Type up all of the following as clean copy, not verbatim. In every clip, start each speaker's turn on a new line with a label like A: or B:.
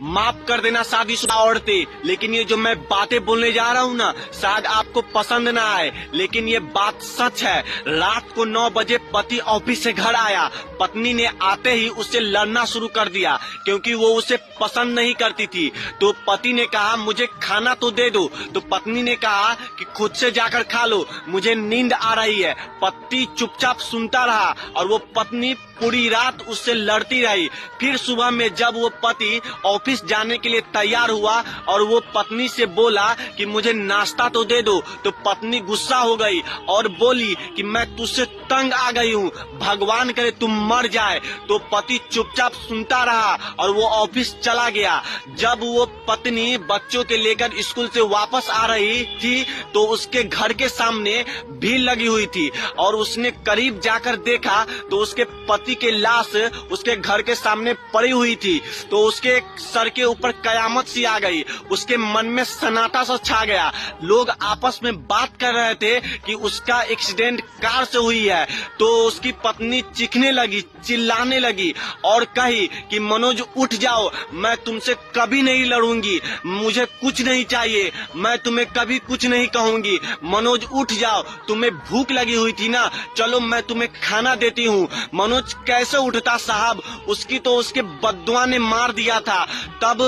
A: माफ कर देना शादीशुदा औरतें, लेकिन ये जो मैं बातें बोलने जा रहा हूँ ना, शायद आपको पसंद ना आए, लेकिन ये बात सच है। रात को 9 बजे पति ऑफिस से घर आया, पत्नी ने आते ही उससे लड़ना शुरू कर दिया क्योंकि वो उसे पसंद नहीं करती थी। तो पति ने कहा मुझे खाना तो दे दो, तो पत्नी ने कहा कि खुद से जाकर खा लो, मुझे नींद आ रही है। पति चुपचाप सुनता रहा और वो पत्नी पूरी रात उससे लड़ती रही। फिर सुबह में जब वो पति ऑफिस जाने के लिए तैयार हुआ और वो पत्नी से बोला कि मुझे नाश्ता तो दे दो, तो पत्नी गुस्सा हो गई और बोली कि मैं तुझसे तंग आ गई हूँ, भगवान करे तुम मर जाए। तो पति चुपचाप सुनता रहा और वो ऑफिस चला गया। जब वो पत्नी बच्चों के लेकर स्कूल से वापस आ रही थी तो उसके घर के सामने भीड़ लगी हुई थी और उसने करीब जाकर देखा तो उसके पति की लाश उसके घर के सामने पड़ी हुई थी। तो उसके सर के ऊपर कयामत सी आ गई, उसके मन में सन्नाटा सा छा गया। लोग आपस में बात कर रहे थे कि उसका एक्सीडेंट कार से हुई है। तो उसकी पत्नी चीखने लगी, चिल्लाने लगी और कही कि मनोज उठ जाओ, मैं तुमसे कभी नहीं लड़ूंगी, मुझे कुछ नहीं चाहिए, मैं तुम्हें कभी कुछ नहीं कहूंगी। मनोज उठ जाओ, तुम्हें भूख लगी हुई थी ना, चलो मैं तुम्हें खाना देती हूँ। मनोज कैसे उठता साहब, उसकी तो उसके बद्दुआ ने मार दिया था। तब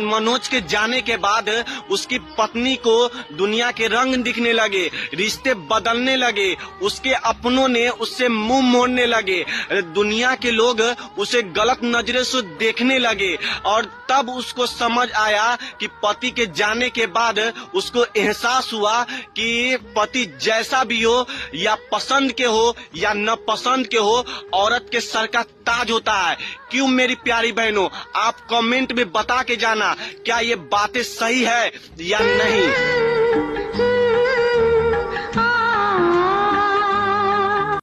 A: मनोज के जाने के बाद उसकी पत्नी को दुनिया के रंग दिखने लगे, रिश्ते बदलने लगे, उसके अपनों ने उससे मुंह मोड़ने लगे, दुनिया के लोग उसे गलत नजरे से देखने लगे। और तब उसको समझ आया कि पति के जाने के बाद उसको एहसास हुआ कि पति जैसा भी हो, या पसंद के हो या न पसंद के हो, औरत के सर का ताज होता है। क्यों मेरी प्यारी बहनों, आप कमेंट में बता के जाना क्या ये बातें सही है या नहीं।